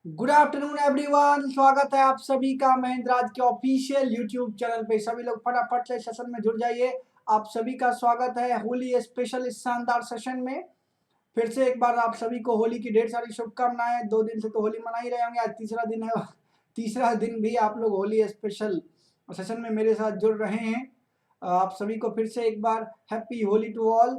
Good afternoon everyone, स्वागत है आप सभी का महेंद्र राज के ऑफिशियल यूट्यूब चैनल पे। सभी लोग फटाफट से सेशन में जुड़ जाइए। आप सभी का स्वागत है होली स्पेशल इस शानदार सेशन में। फिर से एक बार आप सभी को होली की ढेर सारी शुभकामनाएं। 2 दिन से तो होली मना ही रहे होंगे, आज तीसरा दिन है। तीसरा दिन भी आप लोग होली स्पेशल सेशन में मेरे साथ जुड़ रहे हैं। आप सभी को फिर से एक बार हैप्पी होली टू ऑल।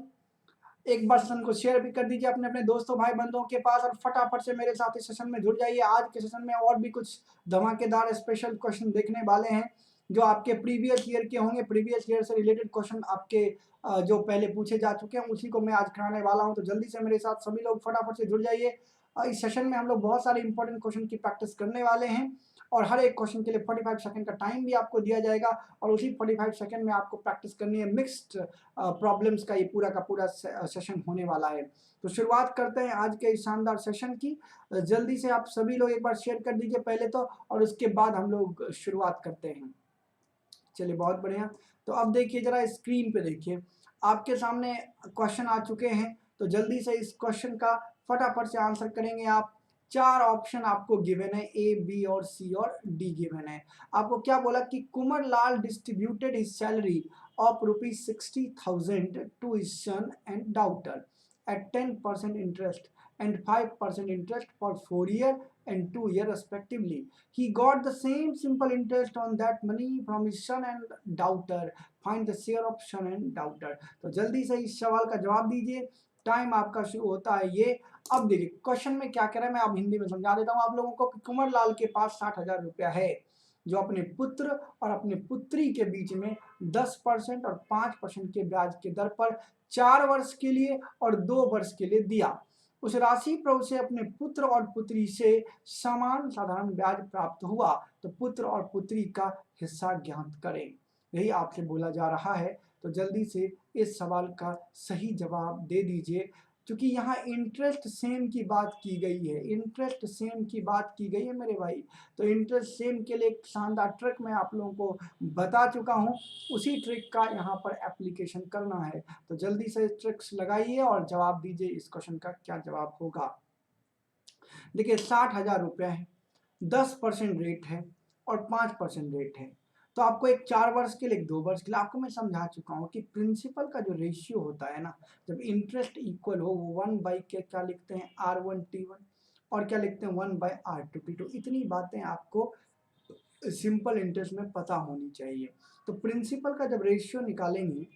एक बार सेशन को शेयर भी कर दीजिए अपने अपने दोस्तों भाई बंधुओं के पास और फटाफट से मेरे साथ इस सेशन में जुड़ जाइए। आज के सेशन में और भी कुछ धमाकेदार स्पेशल क्वेश्चन देखने वाले हैं जो आपके प्रीवियस ईयर के होंगे। प्रीवियस ईयर से रिलेटेड क्वेश्चन आपके जो पहले पूछे जा चुके हैं उसी को मैं आज कराने वाला हूं। तो जल्दी से मेरे साथ सभी लोग फटाफट से जुड़ जाइए। इस सेशन में हम लोग बहुत सारे इंपॉर्टेंट क्वेश्चन की प्रैक्टिस करने वाले हैं और हर एक क्वेश्चन के लिए 45 सेकंड का टाइम भी आपको दिया जाएगा और उसी 45 सेकंड में आपको प्रैक्टिस करनी है। मिक्स्ड प्रॉब्लम्स का ये पूरा का पूरा सेशन होने वाला है। तो शुरुआत करते हैं आज के इस शानदार सेशन की। जल्दी से आप सभी लोग एक बार शेयर कर दीजिए पहले तो, और उसके बाद हम लोग शुरुआत करते हैं। चलिए, बहुत बढ़िया। तो अब देखिए, जरा स्क्रीन पे देखिए, आपके सामने क्वेश्चन आ चुके हैं। तो जल्दी से इस क्वेश्चन का फटाफट से आंसर करेंगे आप। 4 ऑप्शन आपको गिवन है, ए बी और सी और डी गिवन है। आपको क्या बोला कि Kunwar Lal distributed his salary of rupees 60,000 to his son and daughter at 10% interest and 5% interest for 4 year and 2 year respectively. He got the same simple interest on that money from his son and daughter. Find the share of son and daughter. तो जल्दी से इस सवाल का जवाब दीजिए। Time आपका शुरू होता है ये। अब देखिए क्वेश्चन में क्या कह रहा है, मैं अब हिंदी में समझा देता हूँ आप लोगों को कि कुंवर लाल के पास 60,000 रुपया है जो अपने पुत्र और अपने पुत्री के बीच में 10% और 5% के ब्याज के दर पर 4 वर्ष के लिए और 2 वर्ष के लिए दिया। उस राशि पर उसे अपने पुत्र और पुत्री से समान साधारण ब्याज प्राप्त हुआ, तो पुत्र और पुत्री का हिस्सा ज्ञात करें। यही आपसे बोला जा रहा है। तो जल्दी से इस सवाल का सही जवाब दे दीजिए। क्योंकि यहाँ इंटरेस्ट सेम की बात की गई है, इंटरेस्ट सेम की बात की गई है मेरे भाई। तो इंटरेस्ट सेम के लिए एक शानदार ट्रिक मैं आप लोगों को बता चुका हूँ, उसी ट्रिक का यहाँ पर एप्लीकेशन करना है। तो जल्दी से ट्रिक्स लगाइए और जवाब दीजिए इस क्वेश्चन का क्या जवाब होगा। देखिए 60,000 रुपया है, 10% रेट है और 5% रेट है। तो आपको एक 4 वर्ष के लिए, एक 2 वर्ष के लिए, आपको मैं समझा चुका हूँ कि प्रिंसिपल का जो रेशियो होता है ना, जब इंटरेस्ट इक्वल हो वो 1 बाई के क्या लिखते हैं, R1T1, और क्या लिखते हैं 1 बाई R2T2। इतनी बातें आपको सिंपल इंटरेस्ट में पता होनी चाहिए। तो प्रिंसिपल का जब रेशियो निकालेंगे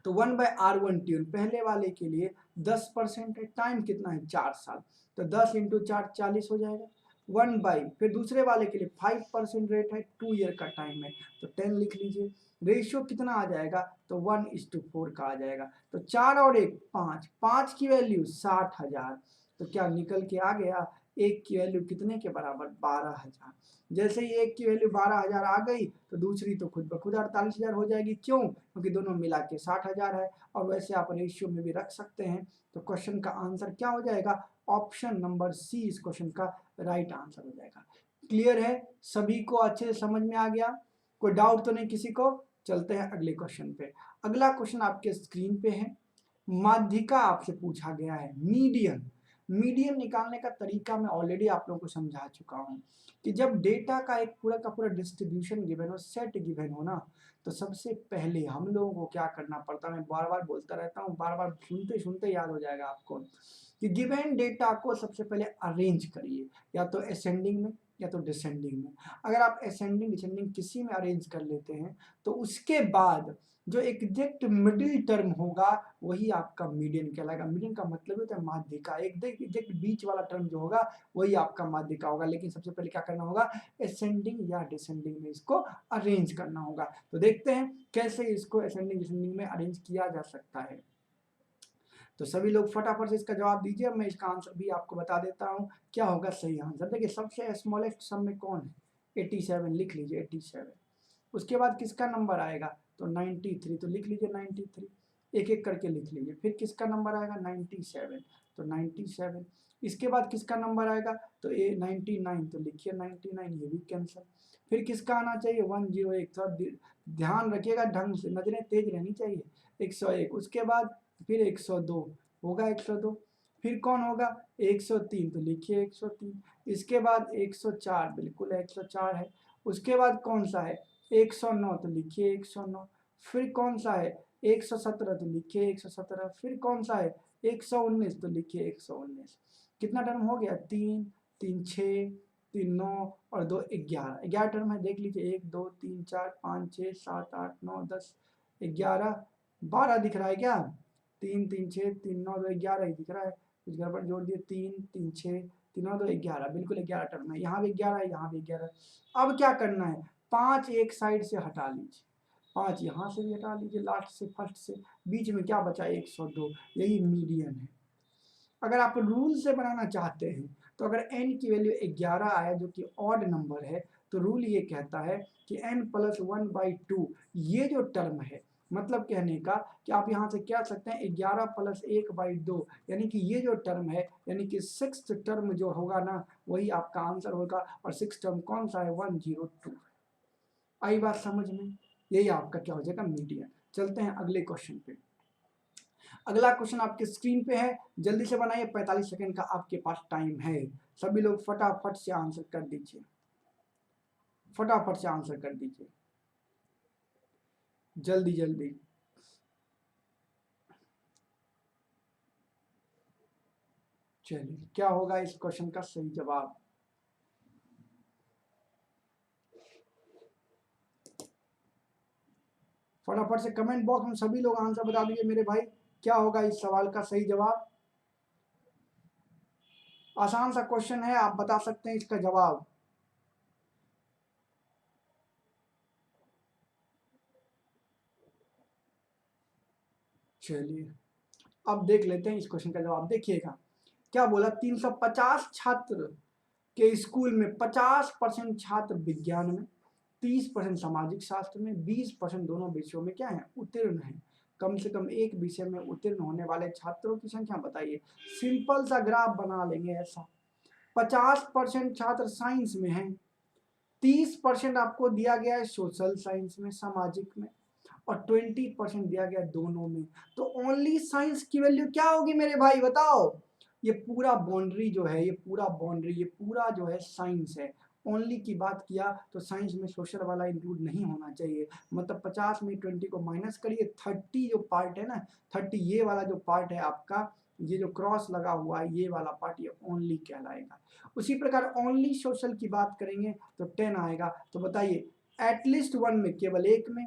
तो 1/R1T1 पहले वाले के लिए 10% है, टाइम कितना है 4 साल, तो 10 इंटू 4 40 हो जाएगा। 1 बाई, फिर दूसरे वाले के लिए 5% रेट है, 2 ईयर का टाइम है, तो 10 लिख लीजिए। रेशियो कितना आ जाएगा, तो 1:4 का आ जाएगा। तो 4 और 1 5, 5 की वैल्यू 60,000, तो क्या निकल के आ गया, एक की वैल्यू कितने के बराबर, 12,000। जैसे ही एक की वैल्यू 12,000 आ गई तो दूसरी तो खुद ब खुद 48,000 हो जाएगी। क्यों? क्योंकि दोनों मिला के 60,000 है। और वैसे आप रेशियो में भी रख सकते हैं। तो क्वेश्चन का आंसर क्या हो जाएगा, ऑप्शन नंबर सी इस क्वेश्चन का राइट आंसर हो जाएगा। क्लियर है, सभी को अच्छे से समझ में आ गया, कोई डाउट तो नहीं किसी को। चलते हैं अगले क्वेश्चन पे। अगला क्वेश्चन आपके स्क्रीन पे है। माध्यिका आपसे पूछा गया है, मीडियन। मीडियन निकालने का तरीका मैं ऑलरेडी आप लोगों को समझा चुका हूं कि जब डेटा का एक पूरा का पूरा डिस्ट्रीब्यूशन गिवन हो, सेट गिवन हो ना, तो सबसे पहले हम लोगों को क्या करना पड़ता है, मैं बार बार बोलता रहता हूँ, बार बार सुनते सुनते याद हो जाएगा आपको, कि गिवन डेटा को सबसे पहले अरेंज करिए, या तो असेंडिंग में या तो डिसेंडिंग में। अगर आप असेंडिंग डिसेंडिंग किसी में अरेंज कर लेते हैं तो उसके बाद जो एग्जैक्ट मिडिल टर्म होगा वही आपका मीडियन कहलाएगा। मीडियन का मतलब होता है माध्यिका, एग्जैक्ट बीच वाला टर्म जो होगा वही आपका माध्यिका होगा। लेकिन सबसे पहले क्या करना होगा, असेंडिंग या डिसेंडिंग में इसको अरेंज करना होगा। तो देखते हैं कैसे इसको असेंडिंग डिसेंडिंग में अरेंज किया जा सकता है। तो सभी लोग फटाफट से इसका जवाब दीजिए। मैं इसका आंसर भी आपको बता देता हूँ क्या होगा सही आंसर। देखिए सबसे स्मॉलेस्ट सम में कौन है, 87 लिख लीजिए 87। उसके बाद किसका नंबर आएगा, तो 93, तो लिख लीजिए 93, एक एक करके लिख लीजिए। फिर किसका नंबर आएगा 97, तो 97। इसके बाद किसका नंबर आएगा, तो ए 99, तो लिखिए 99, ये भी कैंसिल। फिर किसका आना चाहिए 101, थोड़ा ध्यान रखिएगा, ढंग से नजरें तेज रहनी चाहिए, 101। उसके बाद फिर 102 होगा, 102। फिर कौन होगा 103, तो लिखिए 103। इसके बाद 104, बिल्कुल 104 है। उसके बाद कौन सा है 109, तो लिखिए 109। फिर कौन सा है 117, तो लिखिए 117। फिर कौन सा है 119, तो लिखिए 119। कितना टर्म हो गया 3, 3 6, 3 9 और 2 11। 11 टर्म है, देख लीजिए 1 2 3 4 5 6 7 8 9 10 11 12 दिख रहा है क्या? 3 3 6 3 9 2 11 ही दिख रहा है। कुछ गड़बड़ जोड़ दिए, 3 3 6 3 9 2 11, बिल्कुल 11 टर्म है। यहाँ भी 11 है, यहाँ भी 11। अब क्या करना है 5 एक साइड से हटा लीजिए, 5 यहाँ से भी हटा लीजिए, लास्ट से फर्स्ट से। बीच में क्या बचा 102, यही मीडियन है। अगर आप रूल से बनाना चाहते हैं तो अगर n की वैल्यू 11 आया जो कि ऑड नंबर है, तो रूल ये कहता है कि n + 1/2 ये जो टर्म है, मतलब कहने का कि आप यहाँ से क्या सकते हैं 11 + 1/2, यानी कि ये जो टर्म है, यानी कि 6th टर्म जो होगा ना वही आपका आंसर होगा। और 6th टर्म कौन सा है 102। आई बात समझ में? यही आपका क्या हो जाएगा मीडियन। चलते हैं अगले क्वेश्चन पे। अगला क्वेश्चन आपके स्क्रीन पे है, जल्दी से बनाइए, 45 सेकंड का आपके पास टाइम है। सभी लोग फटाफट से आंसर कर दीजिए, फटाफट से आंसर कर दीजिए, जल्दी जल्दी। चलिए क्या होगा इस क्वेश्चन का सही जवाब? फटाफट से कमेंट बॉक्स में सभी लोग आंसर बता दीजिए मेरे भाई, क्या होगा इस सवाल का सही जवाब? आसान सा क्वेश्चन है, आप बता सकते हैं इसका जवाब। चलिए अब देख लेते हैं इस क्वेश्चन का जवाब। देखिएगा क्या बोला, 350 छात्र के स्कूल में 50% छात्र विज्ञान में, 30% सामाजिक शास्त्र में, 20% दोनों विषयों में क्या है उत्तीर्ण है। कम से कम एक विषय में उत्तीर्ण होने वाले छात्रों की संख्या बताइए। सिंपल सा ग्राफ बना लेंगे ऐसा। 50% छात्र साइंस में हैं, 30% आपको दिया गया है सोशल साइंस में, सामाजिक में, और 20% दिया गया दोनों में। तो ओनली साइंस की वैल्यू क्या होगी मेरे भाई बताओ? ये पूरा बाउंड्री जो है, ये पूरा बाउंड्री, ये पूरा जो है साइंस है। ओनली की बात किया तो साइंस में सोशल वाला इंक्लूड नहीं होना चाहिए। मतलब 50 में 20 को माइनस करिए, 30 जो पार्ट है ना, 30 ये वाला जो पार्ट है आपका, ये जो क्रॉस लगा हुआ है ये वाला पार्ट, ये ओनली कहलाएगा। उसी प्रकार ओनली सोशल की बात करेंगे तो 10 आएगा। तो बताइए एटलीस्ट वन में, केवल एक में,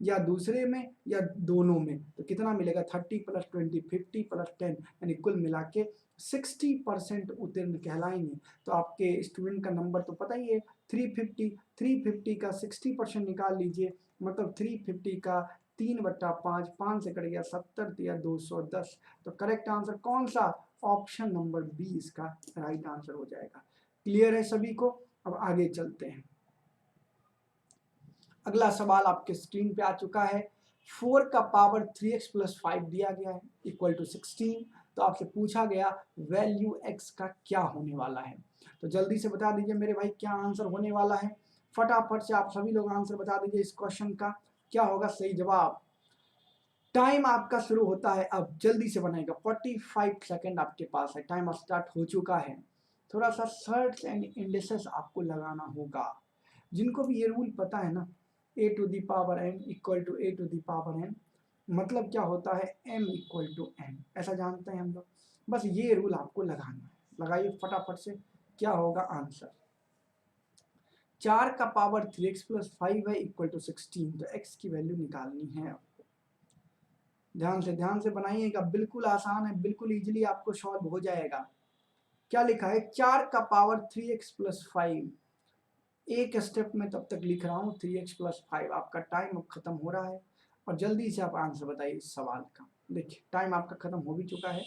या दूसरे में, या दोनों में, तो कितना मिलेगा 30 + 20 50 + 10, यानी कुल मिला के 60% उत्तीर्ण कहलाएंगे। तो आपके स्टूडेंट का नंबर तो पता ही है 350। 350 का 60% निकाल लीजिए, मतलब 350 का 3/5, 5 से कट गया 70 या 210। तो करेक्ट आंसर कौन सा? ऑप्शन नंबर बी इसका राइट आंसर हो जाएगा। क्लियर है सभी को? अब आगे चलते हैं। अगला सवाल आपके स्क्रीन पे आ चुका है। 4 का पावर 3x + 5 दिया गया है इक्वल टू 16। तो आपसे पूछा गया वैल्यू x का क्या होने वाला है। तो जल्दी से बता दीजिए मेरे भाई क्या आंसर होने वाला है। फटाफट से आप सभी लोग आंसर बता दीजिए इस क्वेश्चन का क्या होगा सही जवाब। टाइम आपका शुरू होता है अब, जल्दी से बनाएगा। 45 सेकंड आपके पास है, टाइम स्टार्ट हो चुका है। थोड़ा सा सर्च एंड इंडेक्सेस आपको लगाना होगा। जिनको भी ये रूल पता है ना, a⁴n = a⁴n, मतलब क्या होता है m = n, ऐसा जानते हैं हम लोग। बस ये रूल आपको लगाना है, लगाइए फटाफट से। क्या होगा आंसर? 4 का पावर 3x + 5 है इक्वल टू 16, तो x की वैल्यू निकालनी है। ध्यान से बनाइएगा, बिल्कुल आसान है, बिल्कुल इजीली आपको सॉल्व हो जाएगा। क्या लिखा है 4 का पावर 3x + 5, एक स्टेप में तब तक लिख रहा हूँ 3x + 5। आपका टाइम अब खत्म हो रहा है और जल्दी से आप आंसर बताइए इस सवाल का। देखिए टाइम आपका खत्म हो भी चुका है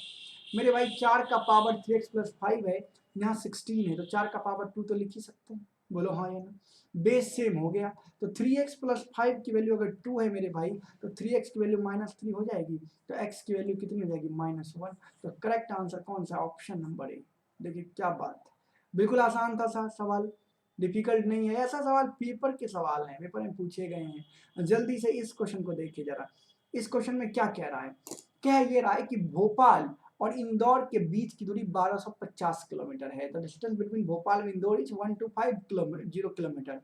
मेरे भाई। 4 का पावर 3x + 5 है, यहाँ 16 है, तो 4 का पावर 2 तो लिख ही सकते हैं। बोलो हाँ या ना? बेस सेम हो गया। तो 3x + 5 की वैल्यू अगर 2 है मेरे भाई, तो 3x की वैल्यू -3 हो जाएगी, तो x की वैल्यू कितनी हो जाएगी -1। तो करेक्ट आंसर कौन सा? Option number A. देखिए क्या बात है, बिल्कुल आसान था सवाल, डिफिकल्ट नहीं है। ऐसा सवाल पेपर के सवाल हैं, पेपर में पूछे गए हैं। जल्दी से इस क्वेश्चन को देखिए जरा। इस क्वेश्चन में क्या कह रहा है? कह ये रहा है कि भोपाल और इंदौर के बीच की दूरी 1250 किलोमीटर है। The distance between Bhopal and Indore is 125 kilometre.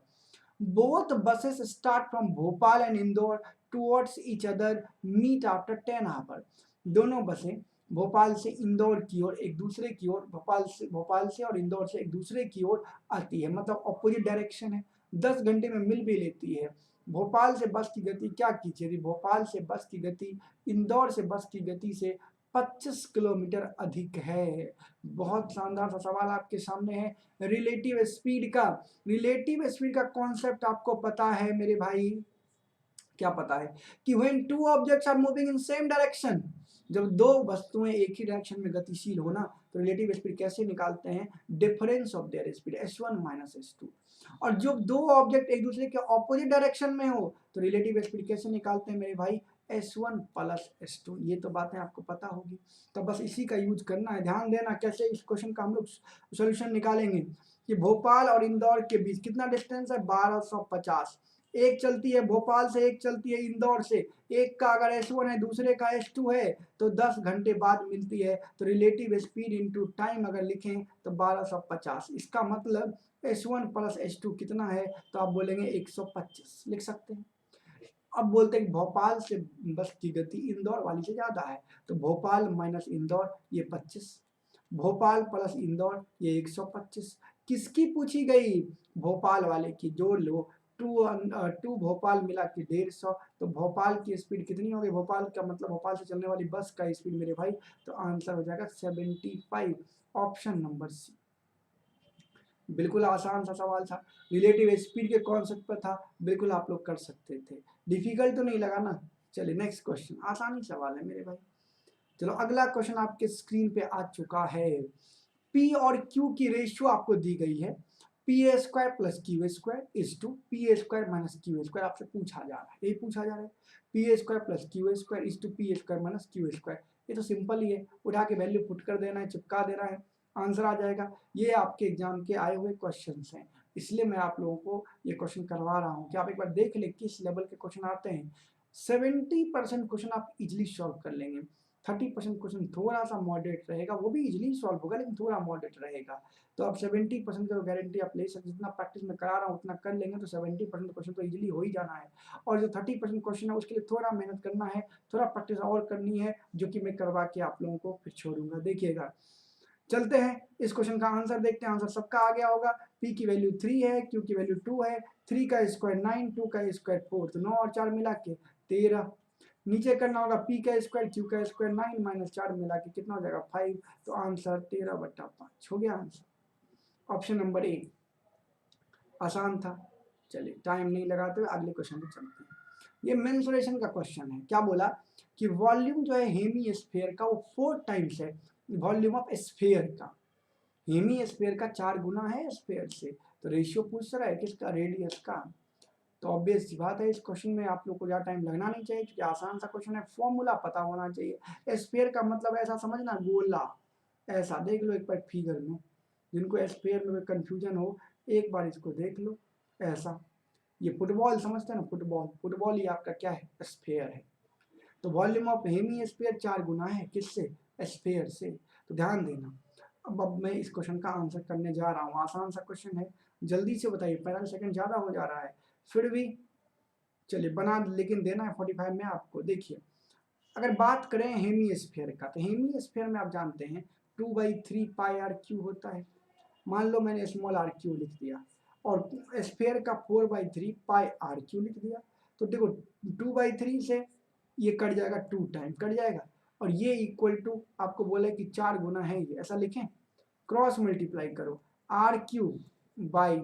Both buses start from Bhopal and Indore towards each other meet after 10 hour. दोनों बसें भोपाल से इंदौर की ओर एक दूसरे की ओर, भोपाल से और इंदौर से एक दूसरे की ओर आती है, मतलब ऑपोजिट डायरेक्शन है। 10 घंटे में मिल भी लेती है। भोपाल से बस की गति क्या कीजिए, भोपाल से बस की गति इंदौर से बस की गति से 25 किलोमीटर अधिक है। बहुत शानदार सा सवाल आपके सामने है रिलेटिव स्पीड का। रिलेटिव स्पीड का कॉन्सेप्ट आपको पता है मेरे भाई, क्या पता है कि when two objects are moving in same direction, जब दो वस्तुएं एक ही डायरेक्शन में गतिशील हो ना, तो रिलेटिव स्पीड कैसे निकालते हैं, difference of their speed s1 minus s2। और जब दो ऑब्जेक्ट एक दूसरे के ऑपोजिट डायरेक्शन में हो तो रिलेटिव स्पीड कैसे निकालते हैं मेरे भाई, s1 प्लस s2। ये तो बातें आपको पता होगी, तो बस इसी का यूज करना है। ध्यान देना कैसे इस क्वेश्चन का हम लोग सोल्यूशन निकालेंगे कि भोपाल और इंदौर के बीच कितना डिस्टेंस है, 1250। एक चलती है भोपाल से, एक चलती है इंदौर से, एक का अगर s1 है दूसरे का s2 है तो 10 घंटे बाद मिलती है। तो रिलेटिव स्पीड इनटू टाइम अगर लिखें तो 1250। इसका मतलब s1 प्लस s2 कितना है, तो आप बोलेंगे 125 लिख सकते हैं। अब बोलते हैं कि भोपाल से बस की गति इंदौर वाली से ज्यादा है, तो भोपाल माइनस इंदौर ये 25, भोपाल प्लस इंदौर ये 125। किसकी पूछी गई, भोपाल वाले की। जोड़ लो, टू भोपाल मिला के 150, तो भोपाल की स्पीड कितनी होगी, भोपाल का मतलब भोपाल से चलने वाली बस का स्पीड मेरे भाई, तो आंसर हो जाएगा 75, ऑप्शन नंबर सी। बिल्कुल आसान सा सवाल था, रिलेटिव स्पीड के कॉन्सेप्ट पर था, बिल्कुल आप लोग कर सकते थे, डिफिकल्ट तो नहीं लगा ना। चलिए नेक्स्ट क्वेश्चन, आसानी सवाल है मेरे भाई। चलो अगला क्वेश्चन आपके स्क्रीन पे आ चुका है। P और Q की रेशियो आपको दी गई है, P A square plus Q square is to P A square minus Q square. आपसे पूछा जा रहा है, यही पूछा जा रहा है, P A square plus Q square is to P A square minus Q square. ये तो सिंपल ही है, उठा के वैल्यू पुट कर देना है, चिपका देना है, आंसर आ जाएगा। ये आपके एग्जाम के आए हुए क्वेश्चन हैं, इसलिए मैं आप लोगों को ये क्वेश्चन करवा रहा हूँ कि आप एक बार देख लें किस लेवल के क्वेश्चन आते हैं। 70% क्वेश्चन आप इजिली सॉल्व कर लेंगे, 30% क्वेश्चन थोड़ा सा मॉडरेट रहेगा, वो भी इजिली सॉल्व होगा लेकिन थोड़ा मॉडरेट रहेगा। तो आप 70% का गारंटी आप ले सकते, जितना प्रैक्टिस में करा रहा हूँ उतना कर लेंगे तो 70% क्वेश्चन तो इजिली हो ही जाना है। और जो 30% क्वेश्चन है उसके लिए थोड़ा मेहनत करना है, थोड़ा प्रैक्टिस और करनी है, जो कि मैं करवा के आप लोगों को फिर छोड़ूंगा। देखिएगा, चलते हैं इस क्वेश्चन का आंसर देखते हैं। आंसर सबका आ गया होगा, p की वैल्यू 3 है, q की वैल्यू 2 है, 3 का स्क्वायर 9, 2 का स्क्वायर 4, तो 9 और 4 मिला के 13। नीचे करना होगा p का स्क्वायर q का स्क्वायर 9 माइनस 4 मिला के कितना हो जाएगा 5, तो आंसर 13/5 हो गया आंसर। ऑप्शन नंबर ए आसान था। चलिए टाइम नहीं लगाते हुए अगले क्वेश्चन पे चलते हैं। ये मेंसुरेशन का क्वेश्चन है, क्या बोला कि वॉल्यूम जो है हेमी स्फीयर का वो 4 टाइम्स है वॉल्यूम ऑफ स्फीयर का। हेमी स्फीयर का 4 गुना है स्फीयर से, तो रेशियो पूछ रहा है किसका, रेडियस का। तो ऑब्वियस सी बात है इस क्वेश्चन में आप लोग को ज़्यादा टाइम लगना नहीं चाहिए क्योंकि आसान सा क्वेश्चन है, फॉर्मूला पता होना चाहिए। स्फीयर का मतलब ऐसा समझना, गोला, ऐसा देख लो एक बार फिगर में, जिनको स्फीयर में कंफ्यूजन हो एक बार इसको देख लो ऐसा। ये फुटबॉल समझते हैं ना, फुटबॉल, फुटबॉल ही आपका क्या है, स्फीयर है। तो वॉल्यूम ऑफ हेमी स्फीयर 4 गुना है किससे, स्फीयर से। तो ध्यान देना। अब मैं इस क्वेश्चन का आंसर करने जा रहा हूँ, आसान सा क्वेश्चन है, जल्दी से बताइए, 15 सेकंड ज़्यादा हो जा रहा है फिर भी चलिए बना, लेकिन देना है 45 में आपको। देखिए अगर बात करें हेमी स्फीयर का, तो हेमी स्फीयर में आप जानते हैं 2/3 पाई आर क्यू होता है। मान लो मैंने स्मॉल आर क्यू लिख दिया और स्फीयर का 4/3 पाई आर क्यू लिख दिया, तो देखो 2/3 से ये कट जाएगा, 2 टाइम कट जाएगा, और ये इक्वल टू आपको बोला कि 4 गुना है ये, ऐसा लिखें, क्रॉस मल्टीप्लाई करो, R Q by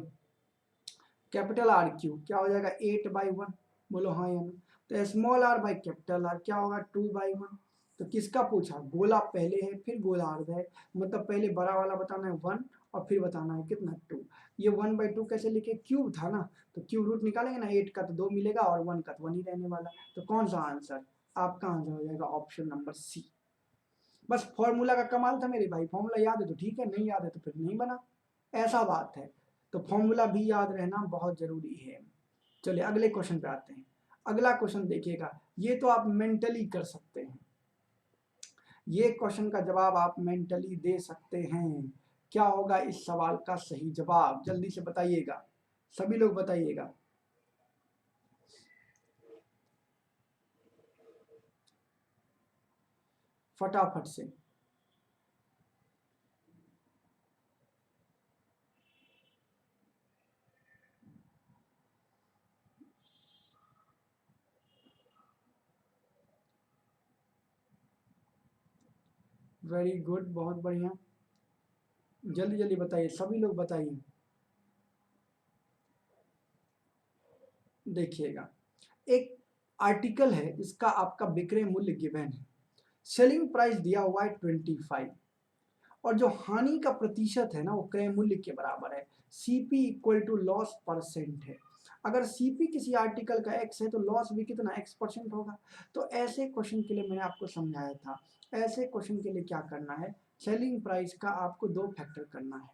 capital R Q क्या हो जाएगा 8/1, बोलो हाँ या ना। तो small R by capital R क्या होगा 2/1। तो किसका पूछा, गोला पहले है फिर गोलार्ध है, मतलब पहले बड़ा वाला बताना है 1 और फिर बताना है कितना 2। ये 1/2 कैसे लिखे, क्यूब था ना, तो क्यूब रूट निकालेंगे ना, 8 का तो 2 मिलेगा और 1 का तो 1 ही रहने वाला। तो कौन सा आंसर, आपका आंसर हो जाएगा ऑप्शन नंबर सी। बस फॉर्मूला का कमाल था मेरे भाई, फॉर्मूला याद है तो ठीक है, नहीं याद है तो फिर नहीं बना, ऐसा बात है। तो फॉर्मूला भी याद रहना बहुत जरूरी है। चलिए अगले क्वेश्चन पे आते हैं। अगला क्वेश्चन देखिएगा, ये तो आप मेंटली कर सकते हैं, ये क्वेश्चन का जवाब आप मेंटली दे सकते हैं। क्या होगा इस सवाल का सही जवाब, जल्दी से बताइएगा, सभी लोग बताइएगा। फटाफट से। वेरी गुड, बहुत बढ़िया, जल्दी जल्दी बताइए, सभी लोग बताइए। देखिएगा, एक आर्टिकल है, इसका आपका विक्रय मूल्य गिवन है, सेलिंग प्राइस दिया हुआ है 25, और जो हानि का प्रतिशत है ना वो क्रय मूल्य के बराबर है। CP equal to loss percent है। अगर सीपी किसी आर्टिकल का एक्स है तो लॉस भी कितना x% होगा। तो ऐसे क्वेश्चन के लिए मैंने आपको समझाया था, ऐसे क्वेश्चन के लिए क्या करना है, सेलिंग प्राइस का आपको दो फैक्टर करना है,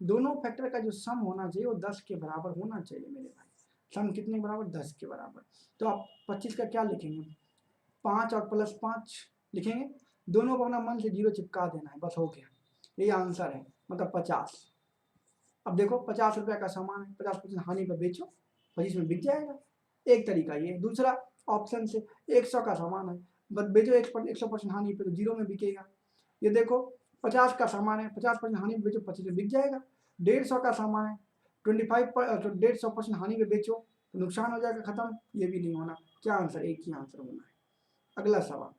दोनों फैक्टर का जो सम होना चाहिए वो 10 के बराबर होना चाहिए मेरे भाई। सम कितने के बराबर, 10 के बराबर। तो आप 25 का क्या लिखेंगे, 5 और +5 लिखेंगे, दोनों को अपना मन से 0 चिपका देना है, बस हो गया, यही आंसर है, मतलब 50। अब देखो 50 रुपये का सामान है, 50% हानि पर बेचो, 25 में बिक जाएगा, एक तरीका ये। दूसरा ऑप्शन से 100 का सामान है, बस बेचो 100% हानि पे, तो 0 में बिकेगा। ये देखो 50 का सामान है, 50% हानि पे बेचो, 25 में बिक जाएगा। 150 का सामान है, 150% हानि पे बेचो तो नुकसान हो जाएगा, खत्म, ये भी नहीं होना। क्या आंसर, एक ही आंसर होना है। अगला सवाल,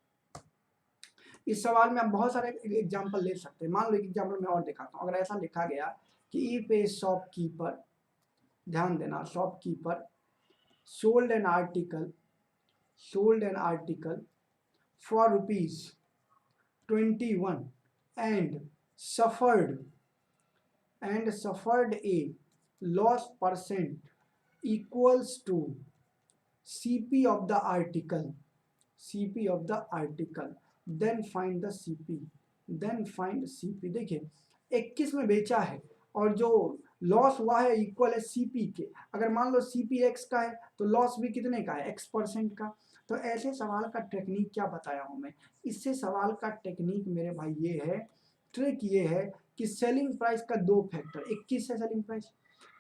इस सवाल में आप बहुत सारे एग्जाम्पल ले सकते हैं। मान लो एक एग्जाम्पल मैं और दिखाता हूँ। अगर ऐसा लिखा गया कि इफ ए शॉपकीपर, ध्यान देना, shopkeeper sold an article, sold an article for ₹21 and suffered a loss percent equals to CP of the article, CP of the article, then find the CP, then find CP। देखिए 21 में बेचा है और जो loss हुआ है equal है CP के। अगर मान लो सीपी एक्स का है तो लॉस भी कितने का है, x% का। तो ऐसे सवाल का टेक्निक क्या बताया हूं मैं, इससे सवाल का टेक्निक मेरे भाई ये है, ट्रिक ये है कि सेलिंग प्राइस का दो फैक्टर, 21 है सेलिंग प्राइस,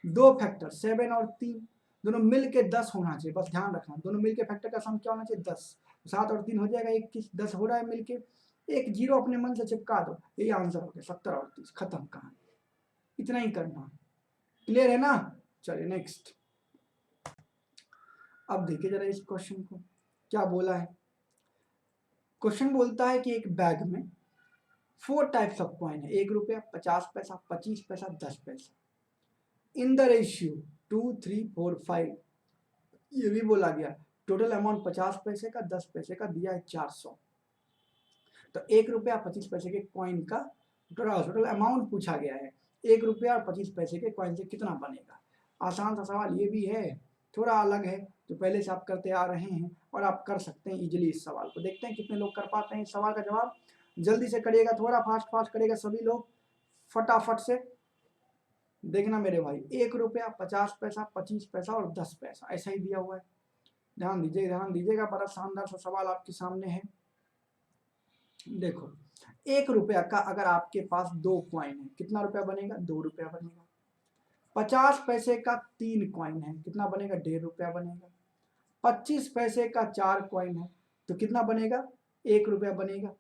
दो फैक्टर 7 और 3, दोनों मिल के 10 होना चाहिए, बस ध्यान रखना, दोनों मिल के फैक्टर का सम क्या होना चाहिए, 10। 7 और 3 हो जाएगा 21, 10 हो रहा है मिलके, एक जीरो अपने मन से चिपका दो, यही आंसर हो गया, 70 और 30, खत्म कहानी। इतना ही करना है, क्लियर है ना। चलिए नेक्स्ट। अब देखिए जरा इस क्वेश्चन को, क्या बोला है। क्वेश्चन बोलता है कि एक बैग में 4 टाइप्स ऑफ कॉइन है, 1 रुपया, 50 पैसा, 25 पैसा, 10 पैसा, इन द रेशियो 2 3 4 5। ये भी बोला गया टोटल अमाउंट 50 पैसे का, 10 पैसे का दिया है 400। तो 1 रुपया 25 पैसे के कॉइन का टोटल अमाउंट पूछा गया है, 1 रुपया और 25 पैसे के कॉइन से कितना बनेगा। आसान सा सवाल ये भी है, थोड़ा अलग है, जो पहले से आप करते आ रहे हैं और आप कर सकते हैं इजीली इस सवाल को। देखते हैं कितने लोग कर पाते हैं इस सवाल का जवाब, जल्दी से करिएगा, थोड़ा फास्ट फास्ट करिएगा सभी लोग, फटाफट से। देखना मेरे भाई, 1 रुपया, 50 पैसा, 25 पैसा और 10 पैसा, ऐसा ही दिया हुआ है। ध्यान दीजिएगा, बड़ा शानदार सा सवाल आपके सामने है। देखो 1 रुपया का अगर आपके पास 2 कॉइन है, कितना रुपया बनेगा, 2 रुपया बनेगा। 50 पैसे का 3 कॉइन है, कितना बनेगा, 1.5 रुपया बनेगा। 25 पैसे का 4 कॉइन है तो कितना बनेगा, 1 रुपया बनेगा,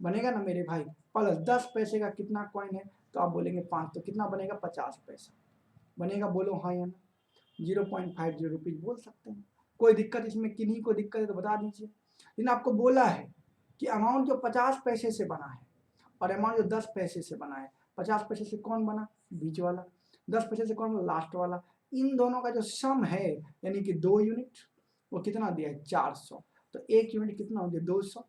बनेगा ना मेरे भाई। प्लस 10 पैसे का कितना कॉइन है तो आप बोलेंगे 5, तो कितना बनेगा, 50 पैसा बनेगा, बोलो हाँ या ना। 0.50 रुपीज बोल सकते हैं, कोई दिक्कत इसमें, किन्हीं को दिक्कत है तो बता दीजिए। लेकिन आपको बोला है कि अमाउंट जो 50 पैसे से बना है और अमाउंट जो 10 पैसे से बना है, 50 पैसे से कौन बना, बीच वाला, 10 पैसे से कौन बना, लास्ट वाला, इन दोनों का जो सम है यानी कि 2 यूनिट, वो कितना दिया है, 400। तो 1 यूनिट कितना हो गया, 200,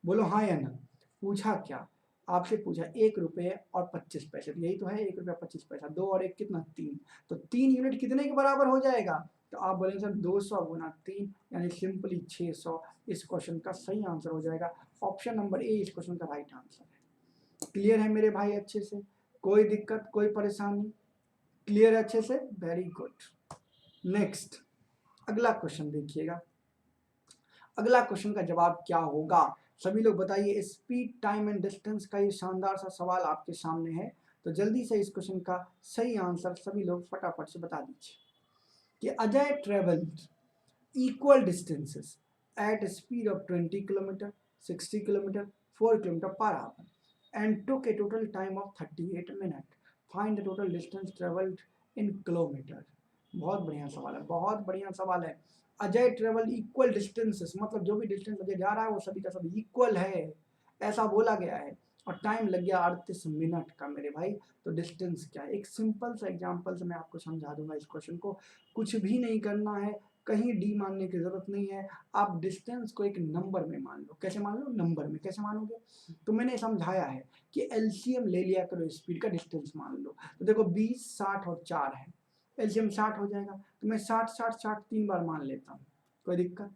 बोलो हाँ या ना। पूछा क्या, आपसे पूछा 1 रुपये और 25 पैसे, यही तो है 1 रुपया 25 पैसा, 2 और 1 कितना, 3, तो 3 यूनिट कितने के बराबर हो जाएगा, तो आप बोलेंगे सर 200 गुना 3 यानी सिंपली 600। इस क्वेश्चन का सही आंसर हो जाएगा ऑप्शन नंबर ए, इस क्वेश्चन का राइट आंसर है। क्लियर है मेरे भाई अच्छे से, कोई दिक्कत कोई परेशानी, क्लियर है अच्छे से, वेरी गुड। नेक्स्ट अगला क्वेश्चन देखिएगा, अगला क्वेश्चन का जवाब क्या होगा, सभी लोग बताइए, स्पीड, टाइम एंड डिस्टेंस का ये शानदार सा सवाल आपके सामने है। तो जल्दी से इस क्वेश्चन का सही आंसर सभी लोग फटाफट से बता दीजिए कि Ajay travelled equal distances at a speed of 20 km, 60 km, 4 km per hour and took a total time of 38 minutes. Find the total distance traveled in kilometer. बहुत बढ़िया सवाल है, बहुत बढ़िया सवाल है। अजय ट्रेवल इक्वल डिस्टेंसेस, मतलब जो भी डिस्टेंस अजय जा रहा है वो सभी का सब इक्वल है, ऐसा बोला गया है। और टाइम लग गया 38 मिनट का मेरे भाई। तो डिस्टेंस क्या है, एक सिंपल सा एग्जांपल से मैं आपको समझा दूंगा इस क्वेश्चन को। कुछ भी नहीं करना है, कहीं डी मानने की जरूरत नहीं है। आप डिस्टेंस को एक नंबर में मान लो। कैसे मान लो? नंबर में। कैसे मानोगे? तो मैंने समझाया है कि एलसीएम ले लिया करो, स्पीड का डिस्टेंस मान लो। तो देखो 20, 60 और 4 है, एलसीएम 60 हो जाएगा। तो मैं 60 60 60 3 बार मान लेता हूँ, कोई दिक्कत?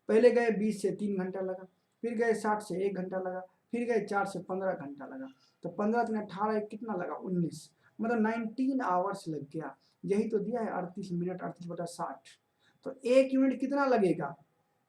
पहले गए 20 से 3 घंटा लगा, फिर गए 60 से 1 घंटा लगा, फिर गए 4 से 15 घंटा लगा। तो 15 3 18 कितना लगा? 19, मतलब 19 आवर्स लग गया। यही तो दिया है 38 मिनट, 38/60। तो 1 यूनिट कितना लगेगा?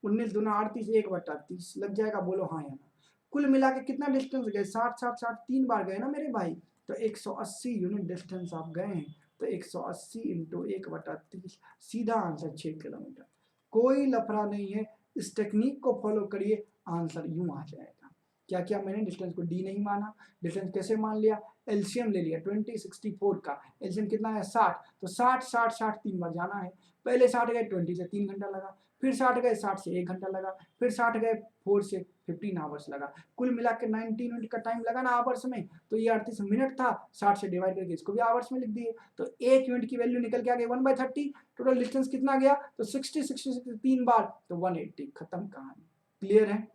19 दूना 38, 1/30 लग जाएगा। बोलो हाँ या ना। कुल मिला के कितना डिस्टेंस गए? 60 60 60 3 बार गए ना मेरे भाई। तो 180 यूनिट डिस्टेंस आप गए हैं। तो 180 इंटू 1/30, सीधा आंसर 6 किलोमीटर। कोई लफड़ा नहीं है, इस टेक्निक को फॉलो करिए, आंसर यूं आ जाएगा। क्या क्या मैंने डिस्टेंस को डी नहीं माना। डिस्टेंस कैसे मान लिया? एलसीएम ले लिया 20 64 का। एलसीएम कितना है? 60। तो 60 60 60 3 बार जाना है। पहले 60 गए 20 से 3 घंटा लगा, फिर 60 गए 60 से 1 घंटा लगा, फिर 60 गए 4 से 15 आवर्स लगा। कुल मिला के 19 मिनट का टाइम लगा ना आवर्स में। तो ये 38 मिनट था, 60 से डिवाइड करके इसको भी आवर्स में लिख दिए। तो 1 यूनिट की वैल्यू निकल के आ गई 1/30। टोटल डिस्टेंस कितना गया? तो 60 60 3 बार, तो 180। खत्म कहानी। क्लियर है?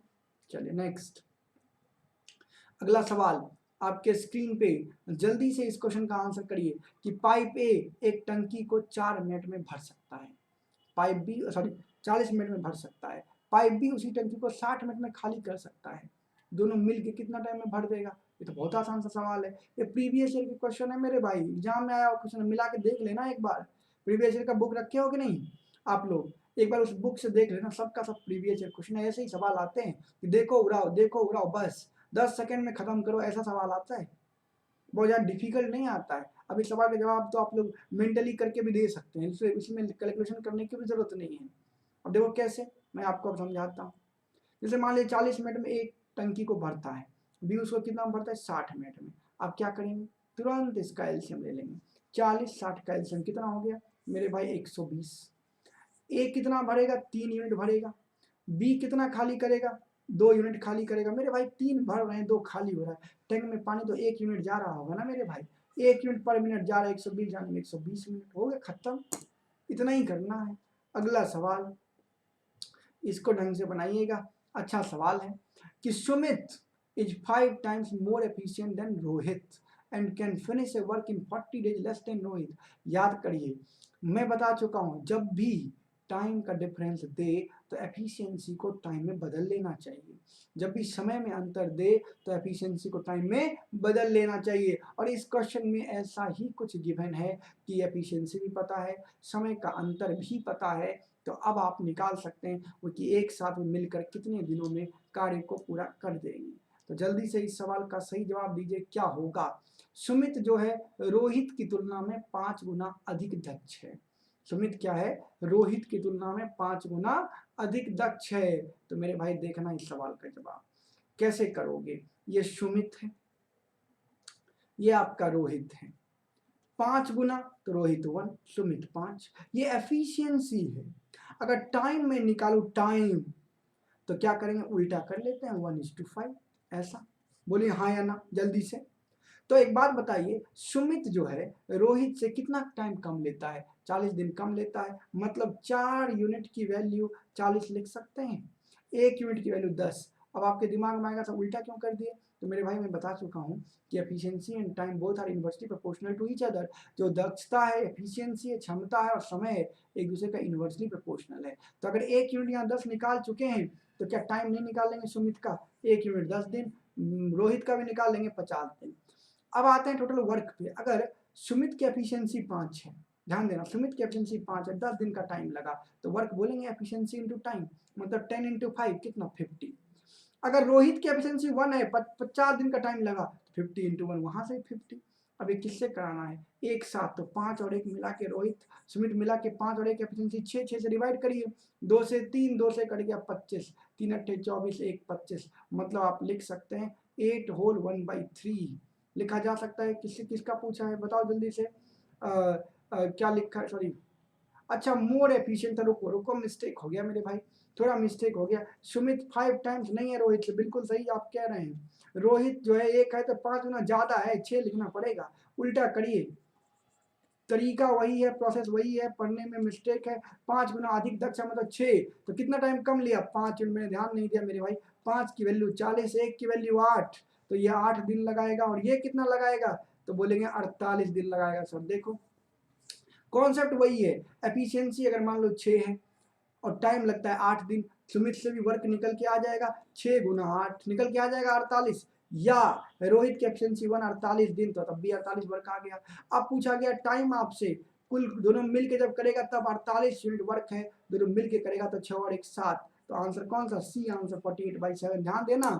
चलिए नेक्स्ट, अगला सवाल आपके स्क्रीन पे। जल्दी से इस क्वेश्चन का आंसर करिए कि पाइप ए एक टंकी को 4 मिनट में भर सकता है, पाइप बी 40 मिनट में भर सकता है, पाइप बी उसी टंकी को 60 मिनट में खाली कर सकता है। दोनों मिलके कितना टाइम में भर देगा? ये तो बहुत आसान सा सवाल है। ये प्रीवियस ईयर के क्वेश्चन है मेरे भाई, एग्जाम में आया हुआ क्वेश्चन, मिला के देख लेना एक बार। प्रीवियस ईयर का बुक रखे हो कि नहीं आप लोग? एक बार उस बुक से देख लेना, सबका सब प्रीवियस ईयर क्वेश्चन है। ऐसे ही सवाल आते हैं कि देखो उड़ाओ, देखो उड़ाओ, बस 10 सेकंड में खत्म करो, ऐसा सवाल आता है। बहुत ज़्यादा डिफिकल्ट नहीं आता है। अब इस सवाल का जवाब तो आप लोग मेंटली करके भी दे सकते हैं, इसमें कैलकुलेशन करने की भी जरूरत नहीं है। अब देखो कैसे, मैं आपको अब समझाता हूँ। जैसे मान लीजिए 40 मिनट में एक टंकी को भरता है, बी उसको कितना भरता है? 60 मिनट में। आप क्या करेंगे? तुरंत इसका एलसीएम ले लेंगे। 40 60 का एलसीएम कितना हो गया मेरे भाई? 120। ए कितना भरेगा? 3 यूनिट भरेगा। बी कितना खाली करेगा? 2 यूनिट खाली करेगा। मेरे भाई 3 भर रहे हैं, 2 खाली हो रहा है। टैंक में पानी तो 1 यूनिट जा रहा होगा ना मेरे भाई। 1 यूनिट पर मिनट जा रहा है, 120 जाने में 120 मिनट हो गया, खत्म। इतना ही करना है। अगला सवाल, इसको ढंग से बनाइएगा। अच्छा सवाल है कि Sumit is 5 times more efficient then Rohit and can finish A work in 40 days less than Rohit. याद करिए, मैं बता चुका हूं, जब भी टाइम का डिफरेंस दे तो एफिशिएंसी को टाइम में बदल लेना चाहिए। जब भी समय में अंतर दे तो एफिशिएंसी को टाइम में बदल लेना चाहिए। और इस क्वेश्चन में ऐसा ही कुछ गिवन है कि एफिशिएंसी भी पता है, समय का अंतर भी पता है। तो अब आप निकाल सकते हैं वो कि एक साथ में मिलकर कितने दिनों में कार्य को पूरा कर देंगे। तो जल्दी से इस सवाल का सही जवाब दीजिए, क्या होगा? सुमित जो है रोहित की तुलना में 5 गुना अधिक दक्ष है। सुमित क्या है? रोहित की तुलना में 5 गुना अधिक दक्ष है। तो मेरे भाई देखना इस सवाल का जवाब कैसे करोगे। ये सुमित है, ये आपका रोहित है। 5 गुना तो रोहित 1, सुमित 5। ये एफिशिएंसी है। अगर टाइम में निकालू टाइम, तो क्या करेंगे? उल्टा कर लेते हैं, 1:5। ऐसा बोलिए हाँ या ना जल्दी से। तो एक बात बताइए, सुमित जो है रोहित से कितना टाइम कम लेता है? 40 दिन कम लेता है। मतलब 4 यूनिट की वैल्यू 40 लिख सकते हैं, 1 यूनिट की वैल्यू 10। अब आपके दिमाग में आएगा सब उल्टा क्यों कर दिए? तो मेरे भाई मैं बता चुका हूँ कि efficiency and time both are inversely proportional to each other. जो दक्षता है, एफिशिएंसी है, क्षमता है, और समय है, एक दूसरे का इनवर्सली प्रोपोर्शनल है। तो अगर 1 यूनिट यहाँ 10 निकाल चुके हैं, तो क्या टाइम नहीं निकाल लेंगे सुमित का? 1 यूनिट 10 दिन, रोहित का भी निकाल लेंगे 50 दिन। अब आते हैं टोटल वर्क पे। अगर सुमित की एफिशिएंसी 5 है, ध्यान देना, सुमित की एफिशिएंसी 5 है, 10 दिन का टाइम लगा, तो वर्क बोलेंगे एफिशिएंसी इंटू टाइम। मतलब 10 इंटू 5 कितना? 50। अगर रोहित की एफिशिएंसी 1 है, 50 दिन का टाइम लगा, तो 50 इंटू 1 वहां से 50। अब ये किससे कराना है, एक साथ, तो 5 और 1 मिला के रोहित सुमित मिला के 5 और 1 एफिशिएंसी 6, 6 से डिवाइड करिए, 2 से 3, 2 से कट गया 25, 3 अट्ठे 24, 1 25, मतलब आप लिख सकते हैं 8 होल 1/3 लिखा जा सकता है। किसका पूछा है बताओ जल्दी से। क्या लिखा है, सॉरी, अच्छा मोर एफिशिएंट था, रुको रुको मिस्टेक हो गया मेरे भाई, थोड़ा मिस्टेक हो गया। सुमित 5 टाइम्स नहीं है रोहित से, बिल्कुल सही आप कह रहे हैं। रोहित जो है 1 है तो 5 गुना ज्यादा है, 6 लिखना पड़ेगा, उल्टा करिए, तरीका वही है, प्रोसेस वही है, पढ़ने में मिस्टेक है। 5 गुना अधिक दक्ष मतलब 6, तो कितना टाइम कम लिया, 5 मिनट, मैंने ध्यान नहीं दिया मेरे भाई। 5 की वैल्यू 40, 1 की वैल्यू 8, तो ये 8 दिन लगाएगा, और ये कितना लगाएगा, तो बोलेंगे 48 दिन लगाएगा। सर देखो कॉन्सेप्ट वही है, एफिशिएंसी अगर मान लो 6 है और टाइम लगता है 8 दिन, सुमित से भी वर्क निकल के आ जाएगा, 6 गुना 8 निकल के आ जाएगा 48, या रोहित की एफिशिएंसी 1 48 दिन, तो तब भी 48 वर्क आ गया। अब पूछा गया टाइम आपसे, कुल दोनों मिल के जब करेगा तब 48 यूनिट वर्क है, दोनों मिल के करेगा तो 6 और 1 7, तो आंसर कौन सा, सी आंसर 48/7। ध्यान देना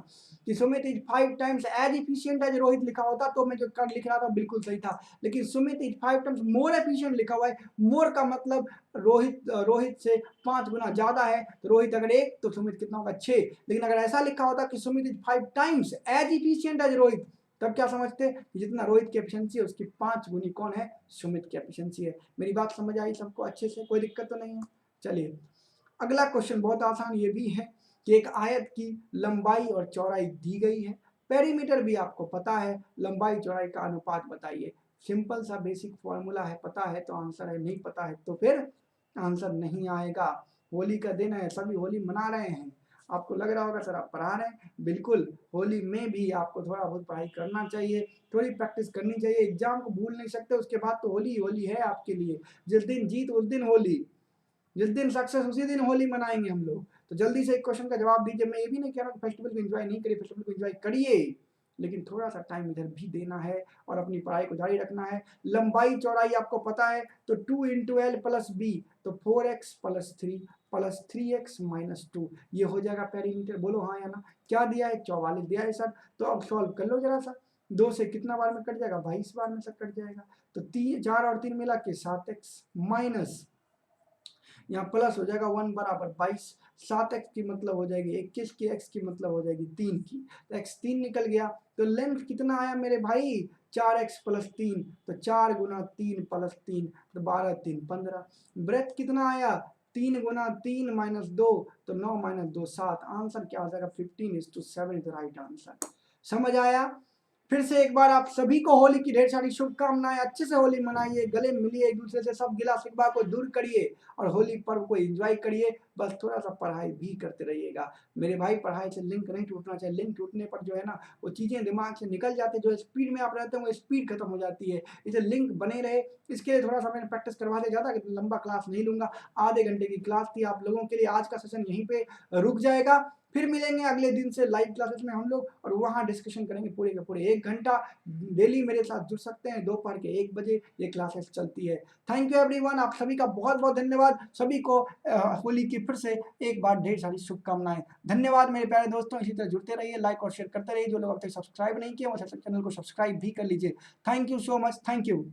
कि Sumit is 5 times as efficient as Rohit लिखा होता तो मैं जो कर लिख रहा था बिल्कुल सही था, लेकिन Sumit is 5 times more efficient लिखा हुआ है। मोर का मतलब रोहित से 5 गुना ज्यादा है, तो रोहित अगर 1 तो सुमित कितना होगा 6, लेकिन अगर ऐसा लिखा होता कि Sumit is 5 times as efficient as Rohit, तब क्या समझते, जितना रोहित की एफिशिएंसी है उसकी 5 गुनी कौन है, सुमित की एफिशिएंसी है। मेरी बात समझ आई सबको अच्छे से, कोई दिक्कत तो नहीं है। चलिए अगला क्वेश्चन बहुत आसान ये भी है कि एक आयत की लंबाई और चौड़ाई दी गई है, पेरीमीटर भी आपको पता है, लंबाई चौड़ाई का अनुपात बताइए। सिंपल सा बेसिक फॉर्मूला है, पता है तो आंसर है, नहीं पता है तो फिर आंसर नहीं आएगा। होली का दिन है, सभी होली मना रहे हैं, आपको लग रहा होगा सर आप पढ़ा रहे हैं, बिल्कुल होली में भी आपको थोड़ा बहुत पढ़ाई करना चाहिए, थोड़ी प्रैक्टिस करनी चाहिए, एग्जाम को भूल नहीं सकते, उसके बाद तो होली होली है आपके लिए, जिस दिन जीत उस दिन होली, जिस दिन सक्सेस उसी दिन होली मनाएंगे हम लोग। तो जल्दी से एक क्वेश्चन का जवाब दीजिए। मैं ये भी नहीं कह रहा फेस्टिवल को एंजॉय नहीं करिए, फेस्टिवल को एंजॉय करिए, लेकिन थोड़ा सा टाइम इधर भी देना है और अपनी पढ़ाई को जारी रखना है। लंबाई चौड़ाई आपको पता है, तो 2 इंटू एल प्लस बी, तो 4x plus 3 plus 3x minus 2, ये हो जाएगा पेरीमीटर। बोलो हाँ या ना, क्या दिया है, 44 दिया है सर। तो अब सॉल्व कर लो जरा सा, 2 से कितना बार में कट जाएगा, 22 बार में से कट जाएगा, तो 4 और 3 मिला के 7x माइनस, यहाँ प्लस हो जाएगा 1 बराबर 22, 7x की मतलब हो जाएगी 21 की, x की मतलब हो जाएगी 3 की, तो x 3 निकल गया। तो लेंथ कितना आया मेरे भाई, 4x प्लस 3, तो 4 गुना 3 प्लस 3, तो 12 3 15। ब्रेथ कितना आया, 3 गुना 3 माइनस 2, तो 9 माइनस 2 7, आंसर क्या हो जाएगा 15:7 इज द राइट आंसर। समझ आया। फिर से एक बार आप सभी को होली की ढेर सारी शुभकामनाएं, अच्छे से होली मनाइए, गले मिलिए एक दूसरे से, सब गिला शिकवा को दूर करिए और होली पर्व को एंजॉय करिए। बस थोड़ा सा पढ़ाई भी करते रहिएगा मेरे भाई, पढ़ाई से लिंक नहीं टूटना चाहिए, लिंक टूटने पर जो है ना वो चीज़ें दिमाग से निकल जाती है, जो स्पीड में आप रहते हैं वो स्पीड खत्म हो जाती है, इसे लिंक बने रहे। इसके लिए थोड़ा सा मैंने प्रैक्टिस करवा दिया, ज़्यादा लंबा क्लास नहीं लूंगा, आधे घंटे की क्लास थी आप लोगों के लिए, आज का सेशन यहीं पे रुक जाएगा। फिर मिलेंगे अगले दिन से लाइव क्लासेस में हम लोग, और वहाँ डिस्कशन करेंगे पूरे के पूरे 1 घंटा। डेली मेरे साथ जुड़ सकते हैं, दोपहर के 1 बजे ये क्लासेस चलती है। थैंक यू एवरीवन, आप सभी का बहुत बहुत धन्यवाद, सभी को होली की फिर से एक बार ढेर सारी शुभकामनाएं। धन्यवाद मेरे प्यारे दोस्तों, इसी तरह जुड़ते रहिए, लाइक और शेयर करते रहिए, जो लोग अब तक सब्सक्राइब नहीं किए वो चैनल को सब्सक्राइब भी कर लीजिए। Thank you so much, thank you.